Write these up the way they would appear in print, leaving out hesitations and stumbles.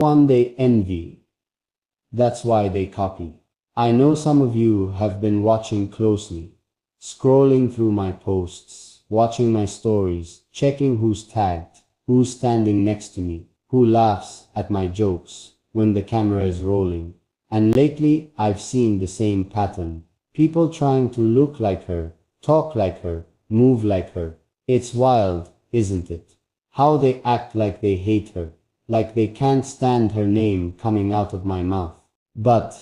One they envy. That's why they copy. I know some of you have been watching closely, scrolling through my posts, watching my stories, checking who's tagged, who's standing next to me, who laughs at my jokes when the camera is rolling. And lately, I've seen the same pattern. People trying to look like her, talk like her, move like her. It's wild, isn't it? How they act like they hate her, like they can't stand her name coming out of my mouth. But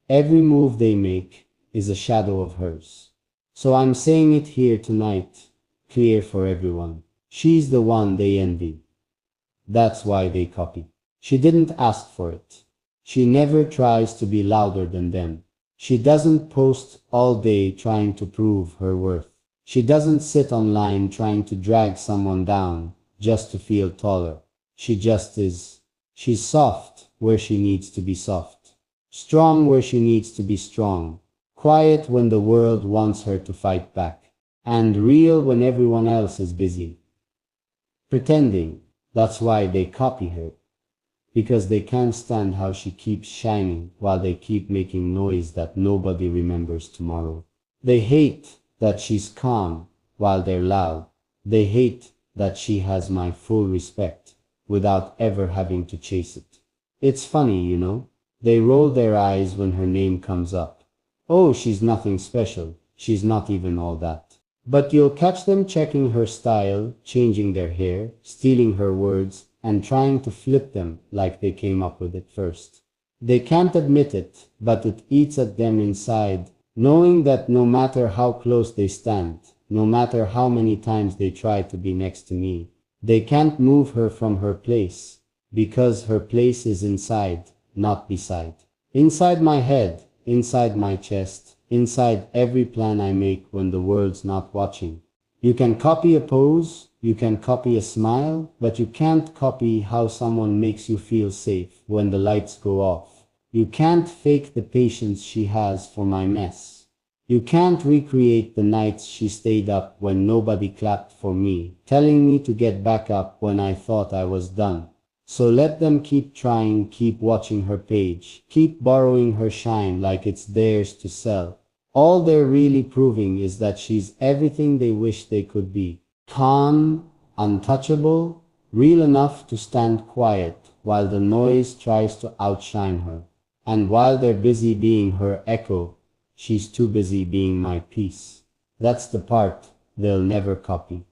every move they make is a shadow of hers. So I'm saying it here tonight, clear for everyone. She's the one they envy. That's why they copy. She didn't ask for it. She never tries to be louder than them. She doesn't post all day trying to prove her worth. She doesn't sit online trying to drag someone down just to feel taller. She just is. She's soft where she needs to be soft. Strong where she needs to be strong. Quiet when the world wants her to fight back. And real when everyone else is busy pretending. That's why they copy her. Because they can't stand how she keeps shining while they keep making noise that nobody remembers tomorrow. They hate that she's calm while they're loud. They hate that she has my full respect without ever having to chase it. It's funny, you know? They roll their eyes when her name comes up. Oh, she's nothing special. She's not even all that. But you'll catch them checking her style, changing their hair, stealing her words, and trying to flip them like they came up with it first. They can't admit it, but it eats at them inside, knowing that no matter how close they stand, no matter how many times they try to be next to me, they can't move her from her place, because her place is inside, not beside. Inside my head, inside my chest, inside every plan I make when the world's not watching. You can copy a pose, you can copy a smile, but you can't copy how someone makes you feel safe when the lights go off. You can't fake the patience she has for my mess. You can't recreate the nights she stayed up when nobody clapped for me, telling me to get back up when I thought I was done. So let them keep trying, keep watching her page, keep borrowing her shine like it's theirs to sell. All they're really proving is that she's everything they wish they could be. Calm, untouchable, real enough to stand quiet while the noise tries to outshine her. And while they're busy being her echo, she's too busy being my peace. That's the part they'll never copy.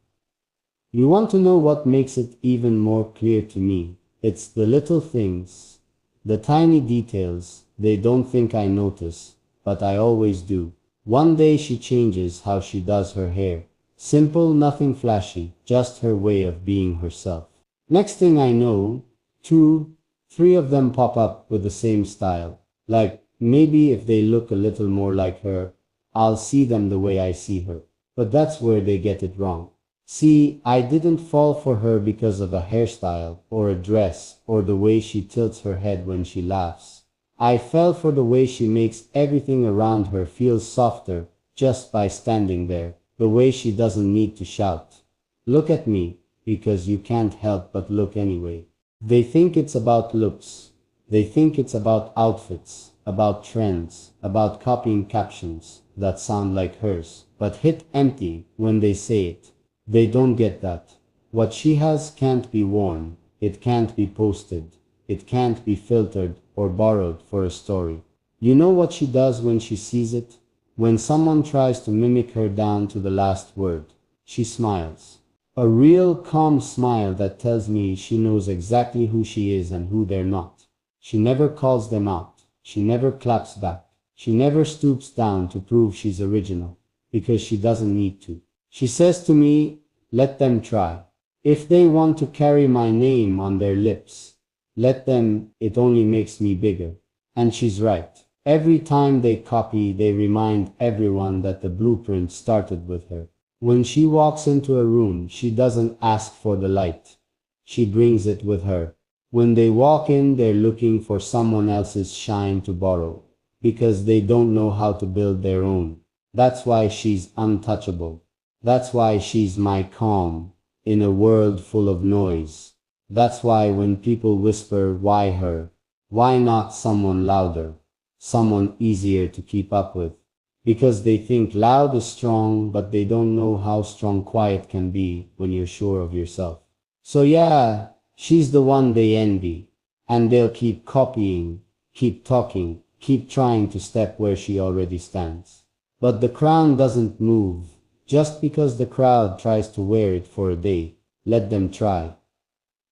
You want to know what makes it even more clear to me? It's the little things, the tiny details they don't think I notice, but I always do. One day she changes how she does her hair. Simple, nothing flashy, just her way of being herself. Next thing I know, 2, 3 of them pop up with the same style. Like, maybe if they look a little more like her, I'll see them the way I see her. But that's where they get it wrong. See, I didn't fall for her because of a hairstyle, or a dress, or the way she tilts her head when she laughs. I fell for the way she makes everything around her feel softer just by standing there. The way she doesn't need to shout, "Look at me," because you can't help but look anyway. They think it's about looks. They think it's about outfits, about trends, about copying captions that sound like hers, but hit empty when they say it. They don't get that. What she has can't be worn. It can't be posted. It can't be filtered or borrowed for a story. You know what she does when she sees it? When someone tries to mimic her down to the last word, she smiles. A real calm smile that tells me she knows exactly who she is and who they're not. She never calls them out. She never claps back. She never stoops down to prove she's original, because she doesn't need to. She says to me, let them try. If they want to carry my name on their lips, let them, it only makes me bigger. And she's right. Every time they copy, they remind everyone that the blueprint started with her. When she walks into a room, she doesn't ask for the light. She brings it with her. When they walk in, they're looking for someone else's shine to borrow, because they don't know how to build their own. That's why she's untouchable. That's why she's my calm in a world full of noise. That's why when people whisper, why her? Why not someone louder? Someone easier to keep up with? Because they think loud is strong, but they don't know how strong quiet can be when you're sure of yourself. So yeah, she's the one they envy. And they'll keep copying, keep talking, keep trying to step where she already stands. But the crown doesn't move. Just because the crowd tries to wear it for a day, let them try.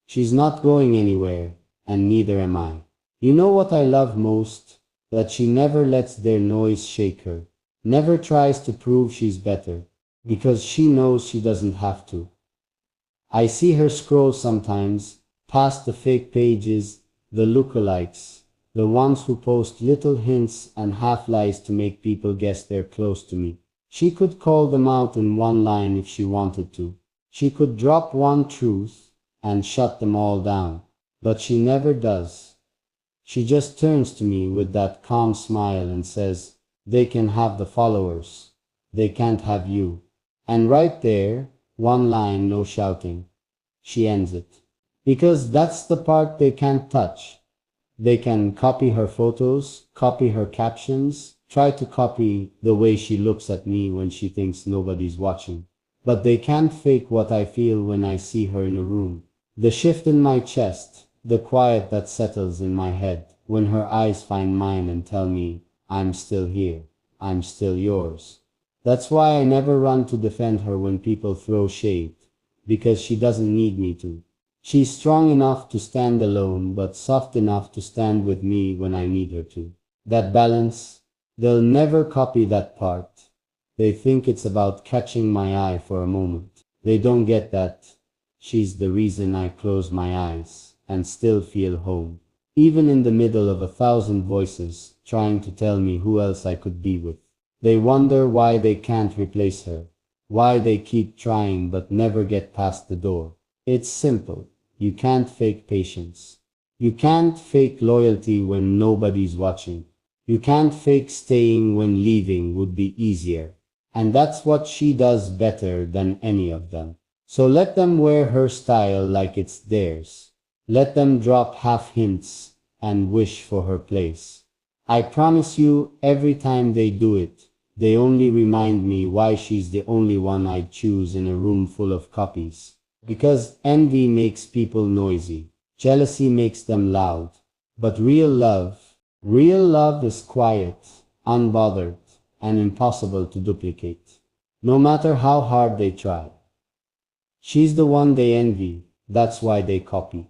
She's not going anywhere, and neither am I. You know what I love most? That she never lets their noise shake her. Never tries to prove she's better, because she knows she doesn't have to. I see her scroll sometimes, past the fake pages, the lookalikes, the ones who post little hints and half-lies to make people guess they're close to me. She could call them out in one line if she wanted to. She could drop one truth and shut them all down, but she never does. She just turns to me with that calm smile and says, they can have the followers, they can't have you. And right there, one line, no shouting. She ends it. Because that's the part they can't touch. They can copy her photos, copy her captions, try to copy the way she looks at me when she thinks nobody's watching. But they can't fake what I feel when I see her in a room. The shift in my chest, the quiet that settles in my head when her eyes find mine and tell me, I'm still here, I'm still yours. That's why I never run to defend her when people throw shade, because she doesn't need me to. She's strong enough to stand alone, but soft enough to stand with me when I need her to. That balance, they'll never copy that part. They think it's about catching my eye for a moment. They don't get that. She's the reason I close my eyes and still feel home. Even in the middle of 1,000 voices trying to tell me who else I could be with. They wonder why they can't replace her, why they keep trying but never get past the door. It's simple. You can't fake patience. You can't fake loyalty when nobody's watching. You can't fake staying when leaving would be easier. And that's what she does better than any of them. So let them wear her style like it's theirs. Let them drop half hints and wish for her place. I promise you, every time they do it, they only remind me why she's the only one I'd choose in a room full of copies. Because envy makes people noisy, jealousy makes them loud. But real love is quiet, unbothered, and impossible to duplicate, no matter how hard they try. She's the one they envy, that's why they copy.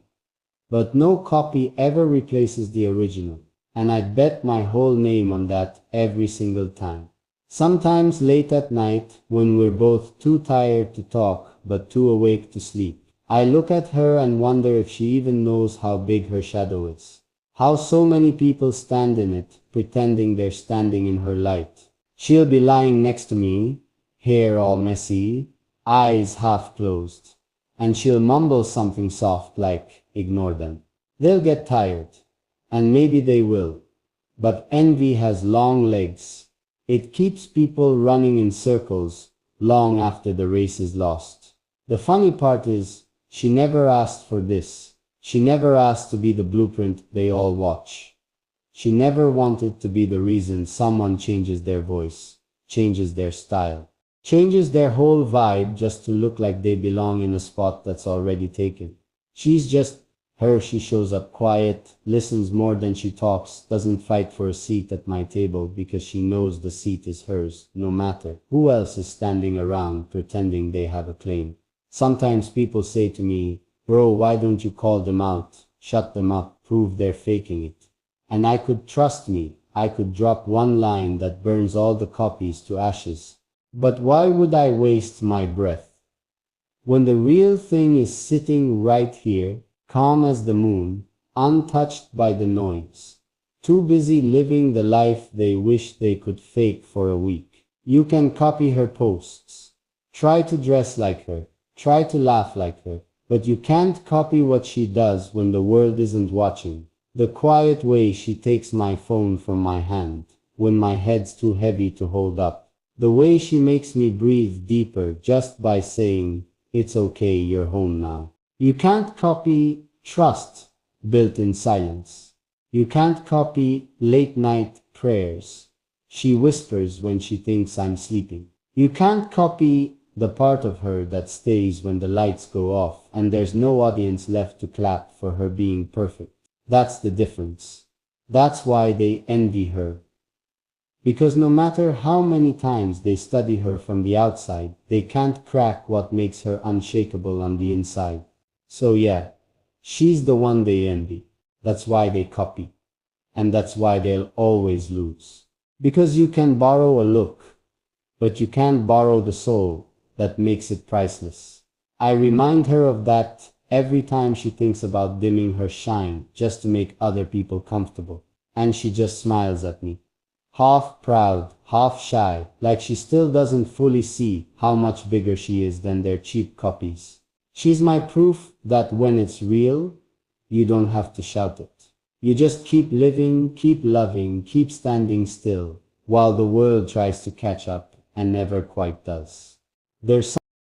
But no copy ever replaces the original, and I'd bet my whole name on that every single time. Sometimes late at night, when we're both too tired to talk but too awake to sleep, I look at her and wonder if she even knows how big her shadow is. How so many people stand in it, pretending they're standing in her light. She'll be lying next to me, hair all messy, eyes half closed, and she'll mumble something soft like, ignore them. They'll get tired, and maybe they will. But envy has long legs. It keeps people running in circles long after the race is lost. The funny part is, she never asked for this. She never asked to be the blueprint they all watch. She never wanted to be the reason someone changes their voice, changes their style, changes their whole vibe just to look like they belong in a spot that's already taken. She's just her. She shows up quiet, listens more than she talks, doesn't fight for a seat at my table because she knows the seat is hers, no matter who else is standing around pretending they have a claim. Sometimes people say to me, bro, why don't you call them out, shut them up, prove they're faking it? And I could, trust me, I could drop one line that burns all the copies to ashes. But why would I waste my breath when the real thing is sitting right here, calm as the moon, untouched by the noise, too busy living the life they wish they could fake for a week? You can copy her posts, try to dress like her, try to laugh like her, but you can't copy what she does when the world isn't watching. The quiet way she takes my phone from my hand when my head's too heavy to hold up. The way she makes me breathe deeper just by saying, it's okay, you're home now. You can't copy trust built in silence. You can't copy late night prayers she whispers when she thinks I'm sleeping. You can't copy the part of her that stays when the lights go off and there's no audience left to clap for her being perfect. That's the difference. That's why they envy her. Because no matter how many times they study her from the outside, they can't crack what makes her unshakable on the inside. So yeah, she's the one they envy. That's why they copy. And that's why they'll always lose. Because you can borrow a look, but you can't borrow the soul that makes it priceless. I remind her of that every time she thinks about dimming her shine just to make other people comfortable. And she just smiles at me. Half proud, half shy, like she still doesn't fully see how much bigger she is than their cheap copies. She's my proof that when it's real, you don't have to shout it. You just keep living, keep loving, keep standing still, while the world tries to catch up and never quite does. There's